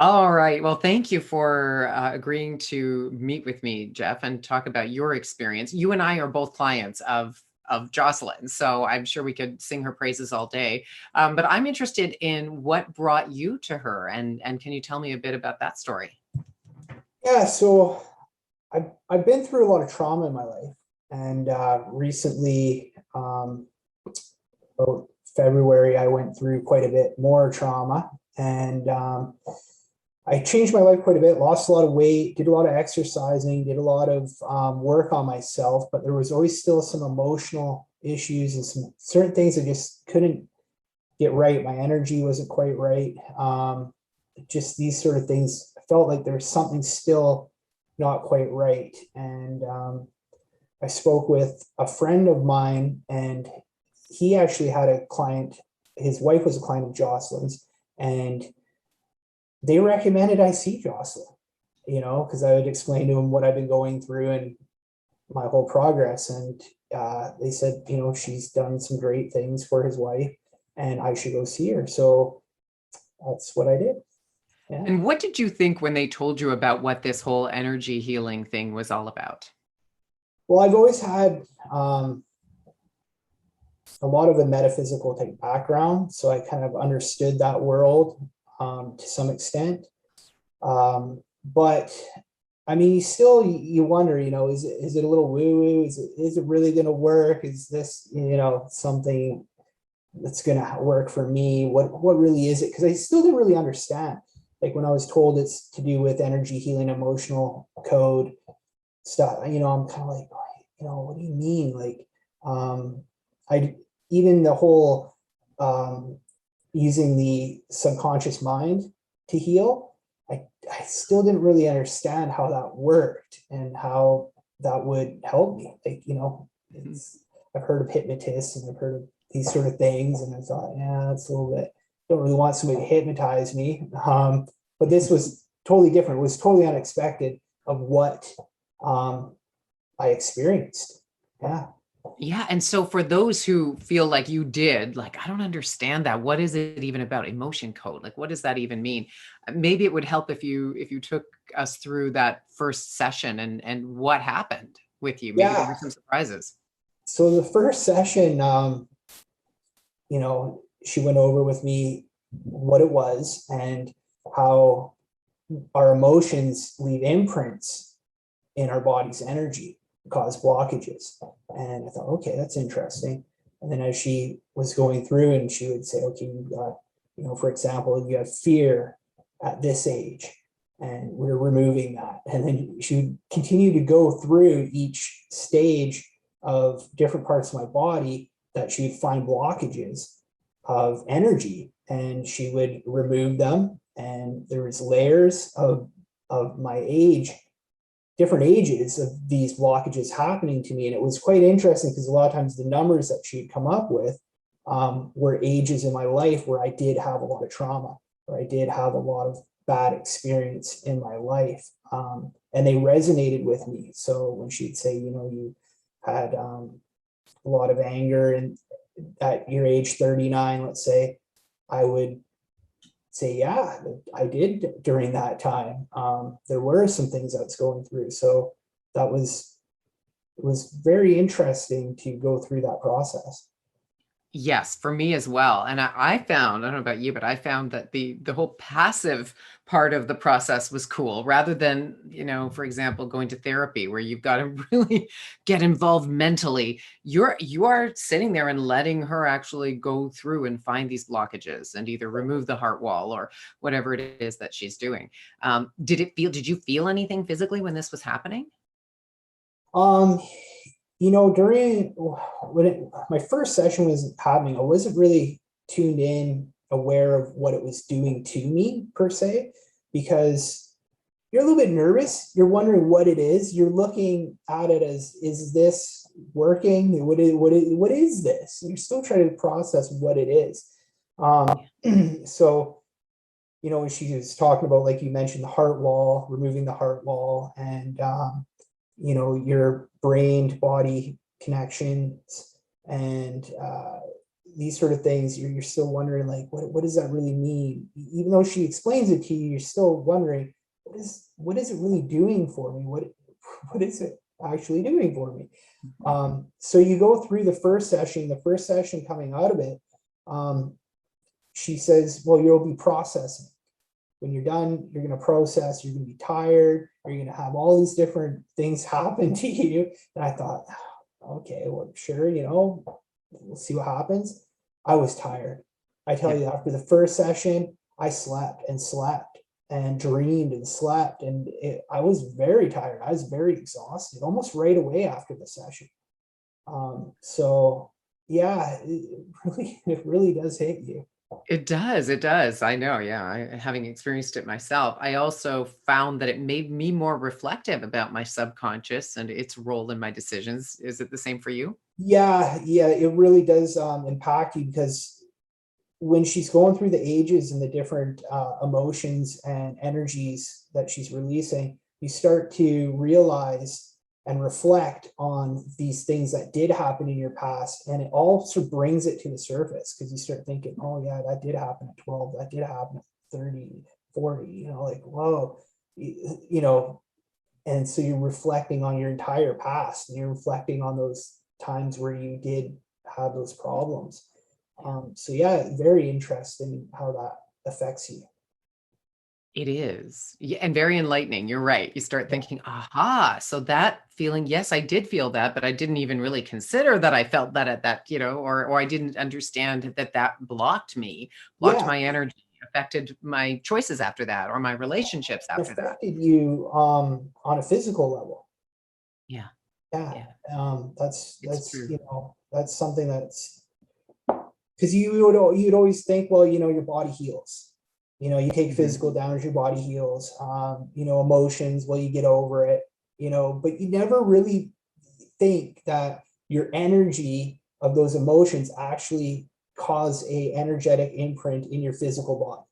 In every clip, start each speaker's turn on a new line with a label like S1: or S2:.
S1: All right. Well, thank you for agreeing to meet with me, Jeff, and talk about your experience. You and I are both clients of Jocelyn, so I'm sure we could sing her praises all day. But I'm interested in what brought you to her, and can you tell me a bit about that story?
S2: Yeah, so I've been through a lot of trauma in my life, and recently, about February, I went through quite a bit more trauma, and I changed my life quite a bit. Lost a lot of weight, did a lot of exercising, did a lot of work on myself, but there was always still some emotional issues and some certain things I just couldn't get right. My energy wasn't quite right. Just these sort of things. I felt like there was something still not quite right. And I spoke with a friend of mine, and he actually had a client. His wife was a client of Jocelyn's, and they recommended I see Jocelyn, because I would explain to him what I've been going through and my whole progress. And they said, she's done some great things for his wife and I should go see her. So that's what I did. Yeah.
S1: And what did you think when they told you about what this whole energy healing thing was all about?
S2: Well, I've always had a lot of a metaphysical type background. So I kind of understood that world to some extent. But I mean, you wonder, is it a little woo woo? Is it really going to work? Is this, something that's going to work for me? What really is it? Because I still didn't really understand. Like when I was told it's to do with energy healing, emotional code stuff, I'm kind of like, what do you mean? Like, I even the whole using the subconscious mind to heal, I still didn't really understand how that worked and how that would help me. Like, I've heard of hypnotists and I've heard of these sort of things, and I thought, yeah, that's a little bit, don't really want somebody to hypnotize me. But this was totally different. It was totally unexpected of what I experienced. Yeah.
S1: Yeah. And so for those who feel like you did, like, I don't understand that. What is it even about emotion code? Like, what does that even mean? Maybe it would help if you took us through that first session and what happened with you. Maybe there
S2: Yeah.
S1: were some surprises.
S2: So the first session, she went over with me what it was and how our emotions leave imprints in our body's energy, cause blockages. And I thought, okay, that's interesting. And then as she was going through, and she would say, okay, you got, for example, you have fear at this age, and we're removing that. And then she would continue to go through each stage of different parts of my body that she would find blockages of energy, and she would remove them. And there was layers of my age, different ages of these blockages happening to me. And it was quite interesting because a lot of times the numbers that she'd come up with were ages in my life where I did have a lot of trauma, where I did have a lot of bad experience in my life. And they resonated with me. So when she'd say, you had a lot of anger, and at your age 39, let's say, I would say, yeah, I did during that time. There were some things I was going through. So that it was very interesting to go through that process.
S1: Yes, for me as well. And I found, I don't know about you, but I found that the whole passive part of the process was cool rather than, for example, going to therapy where you've got to really get involved mentally. You are sitting there and letting her actually go through and find these blockages and either remove the heart wall or whatever it is that she's doing. Did you feel anything physically when this was happening?
S2: Um, during my first session was happening, I wasn't really tuned in, aware of what it was doing to me per se, because you're a little bit nervous. You're wondering what it is. You're looking at it as, is this working? What is this? You're still trying to process what it is. So, when she was talking about, like you mentioned, the heart wall, removing the heart wall, and your brain to body connections, and these sort of things, you're still wondering, like, what does that really mean? Even though she explains it to you, you're still wondering, what is it really doing for me? What is it actually doing for me? So you go through the first session coming out of it, she says, well, you'll be processing. When you're done, you're going to process, you're going to be tired, you're going to have all these different things happen to you. And I thought, okay, well, sure, we'll see what happens. I was tired. I tell you, after the first session, I slept and dreamed and slept. And I was very tired. I was very exhausted almost right away after the session. So yeah, it really does hit you.
S1: It does. It does. I know. Yeah. Having experienced it myself, I also found that it made me more reflective about my subconscious and its role in my decisions. Is it the same for you?
S2: Yeah, it really does impact you, because when she's going through the ages and the different emotions and energies that she's releasing, you start to realize and reflect on these things that did happen in your past, and it also brings it to the surface, because you start thinking, oh yeah, that did happen at 12, that did happen at 30, 40, like, whoa, and so you're reflecting on your entire past, and you're reflecting on those times where you did have those problems. So yeah, very interesting how that affects you.
S1: It is. Yeah, and very enlightening. You're right. You start thinking, aha, so that feeling, yes, I did feel that, but I didn't even really consider that I felt that at that, or I didn't understand that blocked me, blocked
S2: Yeah,
S1: my energy, affected my choices after that, or my relationships
S2: it
S1: after that.
S2: affected you on a physical level.
S1: Yeah.
S2: Yeah,
S1: Yeah. It's
S2: that's
S1: true.
S2: that's something that's, because you'd always think, well, your body heals. You take
S1: Mhm.
S2: physical damage, your body heals. Emotions, well, you get over it. But you never really think that your energy of those emotions actually cause a energetic imprint in your physical body.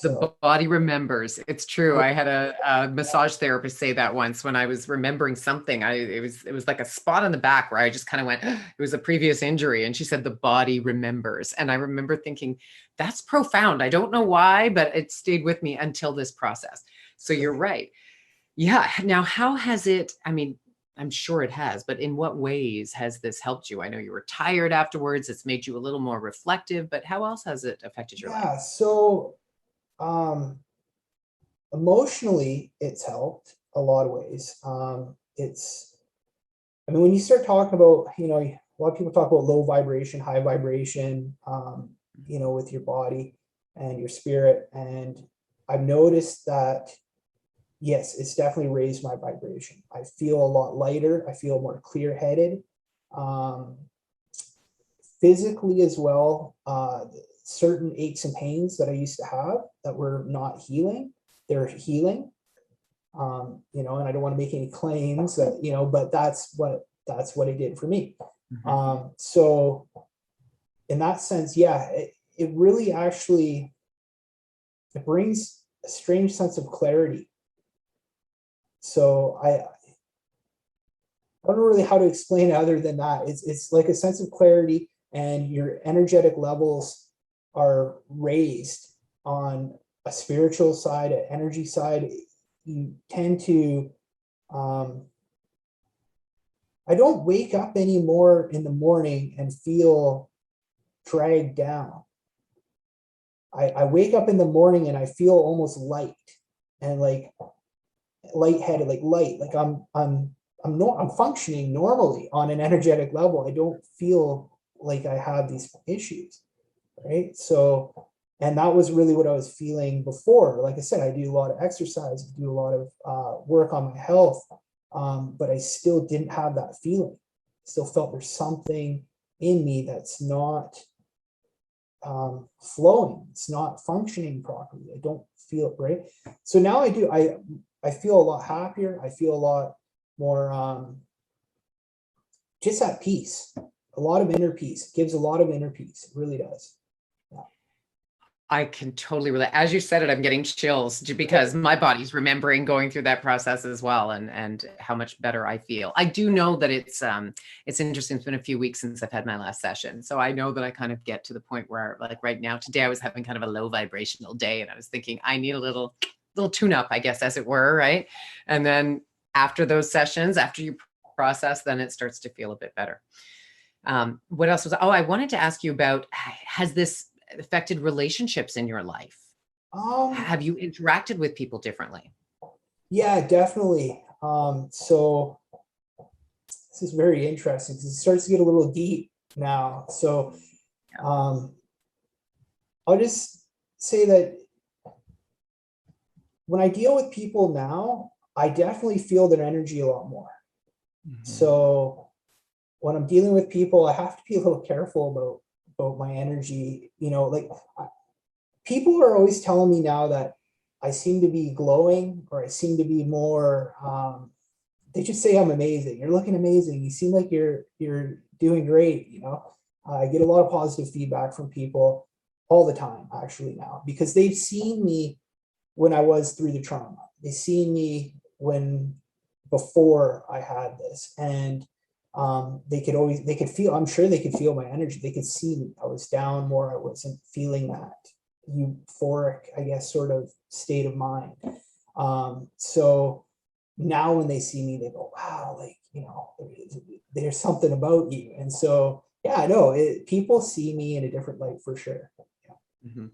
S1: The
S2: So
S1: body remembers. It's true.
S2: yeah,
S1: I had a massage therapist say that once when I was remembering something. It was like a spot on the back where I just kind of went, it was a previous injury. And she said, the body remembers. And I remember thinking, that's profound. I don't know why, but it stayed with me until this process. So you're right. Yeah. Now, how has it, I mean, I'm sure it has, but in what ways has this helped you? I know you were tired afterwards. It's made you a little more reflective, but how else has it affected your life?
S2: yeah. So um, emotionally, it's helped a lot of ways. I mean, when you start talking about, a lot of people talk about low vibration, high vibration, with your body and your spirit. And I've noticed that, yes, it's definitely raised my vibration. I feel a lot lighter. I feel more clear headed. Um, Physically as well, certain aches and pains that I used to have that were not healing, they're healing. And I don't want to make any claims that, but that's what it did for me.
S1: Mhm.
S2: So in that sense, yeah, it really actually, it brings a strange sense of clarity. So I don't know really how to explain it other than that. It's like a sense of clarity, and your energetic levels are raised on a spiritual side, an energy side. You tend to um, I don't wake up anymore in the morning and feel dragged down. I wake up in the morning and I feel almost light, and like lightheaded, like light, like I'm functioning normally on an energetic level. I don't feel like I have these issues, right? So, and that was really what I was feeling before. Like I said, I do a lot of exercise, I do a lot of work on my health, but I still didn't have that feeling. Still felt there's something in me that's not flowing. It's not functioning properly. I don't feel it right. So now I do. I feel a lot happier. I feel a lot more just at peace. A lot of inner peace. It gives a lot of inner peace. It really does. Yeah.
S1: I can totally relate. As you said it, I'm getting chills because my body's remembering going through that process as well, and how much better I feel. I do know that it's interesting. It's been a few weeks since I've had my last session. So I know that I kind of get to the point where, like right now, today I was having kind of a low vibrational day, and I was thinking I need a little tune up, I guess, as it were, right? And then after those sessions, after you process, then it starts to feel a bit better. What else was, I wanted to ask you about, has this affected relationships in your life? Have you interacted with people differently?
S2: Yeah, definitely. So this is very interesting because it starts to get a little deep now. So I'll just say that when I deal with people now, I definitely feel their energy a lot more. Mm-hmm. So when I'm dealing with people, I have to be a little careful about my energy. You know, like people are always telling me now that I seem to be glowing, or I seem to be more, they just say I'm amazing. You're looking amazing. You seem like you're doing great. You know, I get a lot of positive feedback from people all the time, actually, now, because they've seen me when I was through the trauma. They've seen me before I had this, and they could feel, I'm sure they could feel my energy. They could see me. I was down more. I wasn't feeling that euphoric, I guess, sort of state of mind. So now when they see me, they go, wow, like, you know, there's something about you. And so, yeah, I know people see me in a different light for sure. Yeah.
S1: Mm-hmm.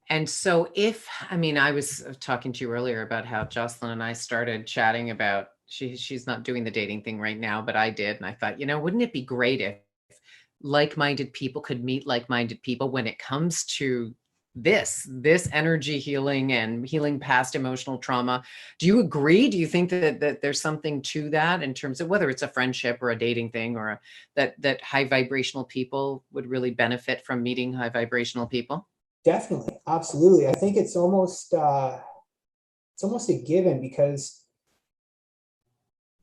S1: And so I was talking to you earlier about how Jocelyn and I started chatting about, she's not doing the dating thing right now, but I did. And I thought, wouldn't it be great if like-minded people could meet like-minded people when it comes to this energy healing and healing past emotional trauma? Do you agree? Do you think that there's something to that in terms of whether it's a friendship or a dating thing, or that high vibrational people would really benefit from meeting high vibrational people?
S2: Definitely. Absolutely. I think it's almost a given, because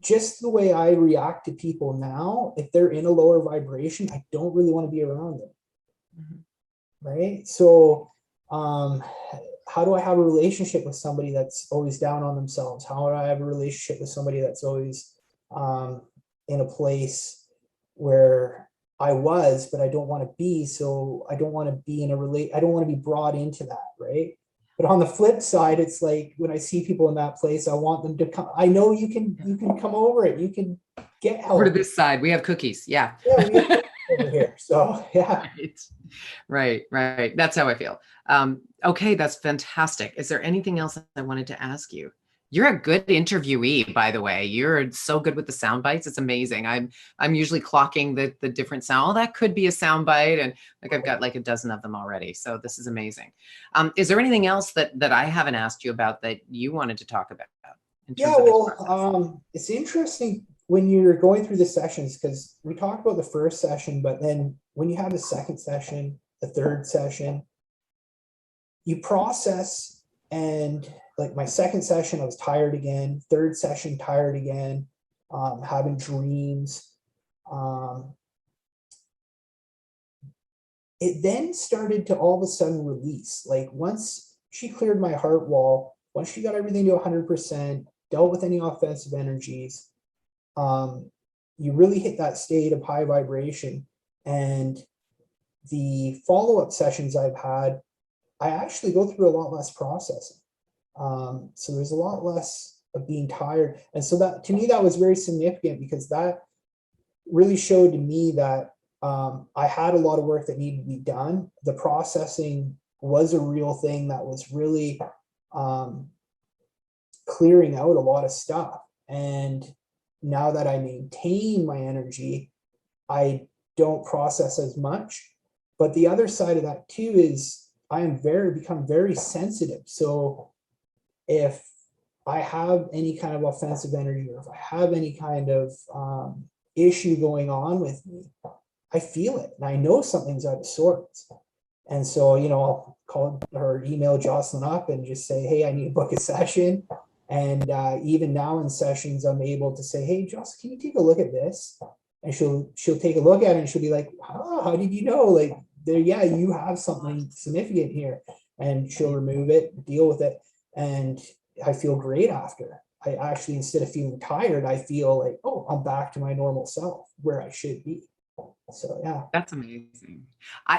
S2: just the way I react to people now, if they're in a lower vibration, I don't really want to be around them. Mm-hmm. Right. So, how do I have a relationship with somebody that's always down on themselves? How do I have a relationship with somebody that's always in a place where I was, but I don't want to be? So I don't want to be I don't want to be brought into that. Right. But on the flip side, it's like when I see people in that place, I want them to come. I know you can come over it. You can get help.
S1: Over to this side, we have cookies. Yeah.
S2: Yeah, we have cookies over here. So yeah.
S1: Right. That's how I feel. Okay, that's fantastic. Is there anything else I wanted to ask you? You're a good interviewee, by the way. You're so good with the sound bites. It's amazing. I'm usually clocking the different sound. Oh, that could be a sound bite, and like I've got like a dozen of them already. So this is amazing. Is there anything else that I haven't asked you about that you wanted to talk about?
S2: Yeah, well, it's interesting when you're going through the sessions, because we talked about the first session, but then when you have the second session, the third session, you process. And like my second session, I was tired again. Third session, tired again, having dreams. It then started to all of a sudden release. Like once she cleared my heart wall, once she got everything to 100%, dealt with any offensive energies, you really hit that state of high vibration. And the follow-up sessions I've had, I actually go through a lot less processing. So there's a lot less of being tired. And so that, to me, that was very significant, because that really showed to me that I had a lot of work that needed to be done. The processing was a real thing that was really clearing out a lot of stuff. And now that I maintain my energy, I don't process as much. But the other side of that too is I am become very sensitive. So if I have any kind of offensive energy, or if I have any kind of issue going on with me, I feel it and I know something's out of sorts. And so, I'll call or email Jocelyn up and just say, hey, I need to book a session. And even now in sessions, I'm able to say, hey, Jocelyn, can you take a look at this? And she'll take a look at it, and she'll be like, how did you know? Like, there, yeah, you have something significant here. And she'll remove it, deal with it. And I feel great after. I actually, instead of feeling tired, I feel like, oh, I'm back to my normal self where I should be. So yeah.
S1: That's amazing.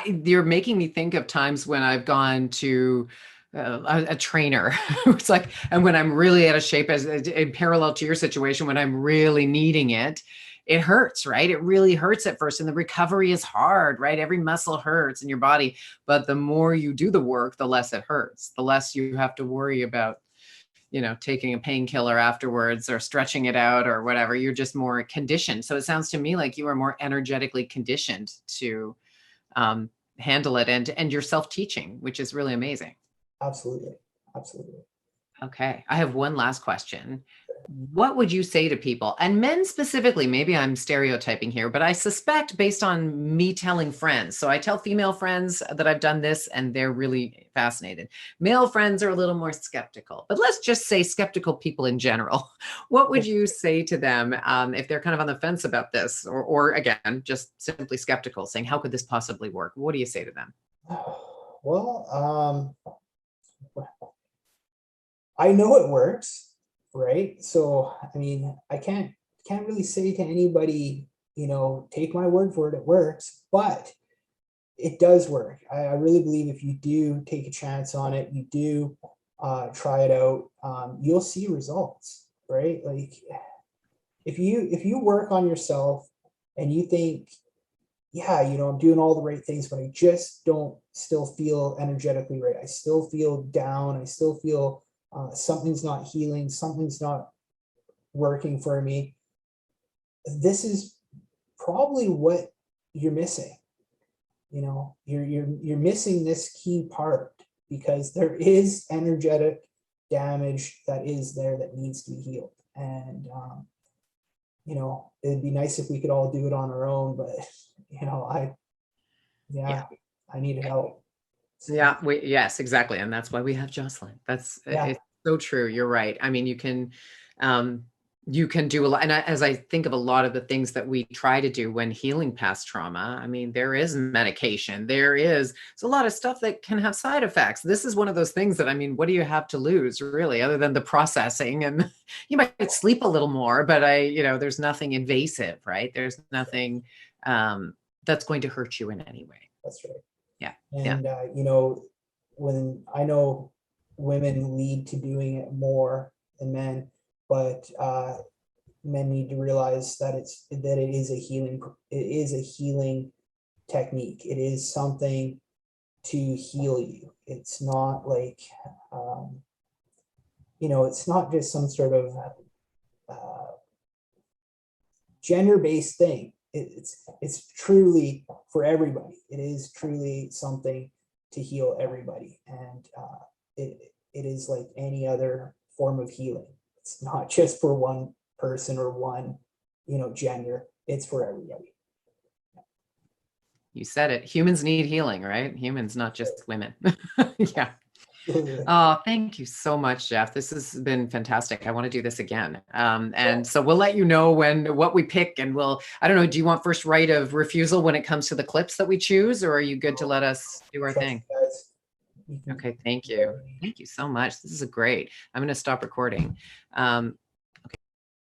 S1: You're making me think of times when I've gone to a trainer. It's like, and when I'm really out of shape, as in parallel to your situation, when I'm really needing it, it hurts, right? It really hurts at first, and the recovery is hard, right? Every muscle hurts in your body, but the more you do the work, the less it hurts, the less you have to worry about, taking a painkiller afterwards or stretching it out or whatever. You're just more conditioned. So it sounds to me like you are more energetically conditioned to handle it, and you're self-teaching, which is really amazing.
S2: Absolutely. Absolutely.
S1: Okay. I have one last question. What would you say to people, and men specifically? Maybe I'm stereotyping here, but I suspect based on me telling friends. So I tell female friends that I've done this and they're really fascinated. Male friends are a little more skeptical, but let's just say skeptical people in general. What would you say to them if they're kind of on the fence about this, or again, just simply skeptical, saying, how could this possibly work? What do you say to them?
S2: Well, I know it works, right? So, I mean, I can't really say to anybody, take my word for it, it works, but it does work. I really believe if you do take a chance on it, you do try it out, you'll see results, right? Like if you work on yourself and you think, yeah, I'm doing all the right things, but I just don't still feel energetically right. I still feel down. I still feel something's not healing. Something's not working for me. This is probably what you're missing. You're missing this key part, because there is energetic damage that is there that needs to be healed. And it'd be nice if we could all do it on our own, but
S1: Yeah.
S2: I needed help.
S1: Yeah, yes, exactly. And that's why we have Jocelyn. It's so true. You're right. I mean, you can do a lot. And as I think of a lot of the things that we try to do when healing past trauma, I mean, there is medication, there's a lot of stuff that can have side effects. This is one of those things that, I mean, what do you have to lose really, other than the processing? And you might sleep a little more, but there's nothing invasive, right? There's nothing that's going to hurt you in any way.
S2: That's right.
S1: Yeah.
S2: And, when I know women lead to doing it more than men, but men need to realize that it is a healing technique. It is something to heal you. It's not like, it's not just some sort of gender-based thing. It's truly for everybody. It is truly something to heal everybody, and it is like any other form of healing. It's not just for one person or one gender. It's for everybody.
S1: You said it. Humans need healing, right? Humans, not just women. Yeah. Oh, thank you so much, Jeff. This has been fantastic. I want to do this again. And so we'll let you know what we pick, and I don't know, do you want first right of refusal when it comes to the clips that we choose, or are you good to let us do our thing? Okay, thank you. Thank you so much. This is great. I'm going to stop recording.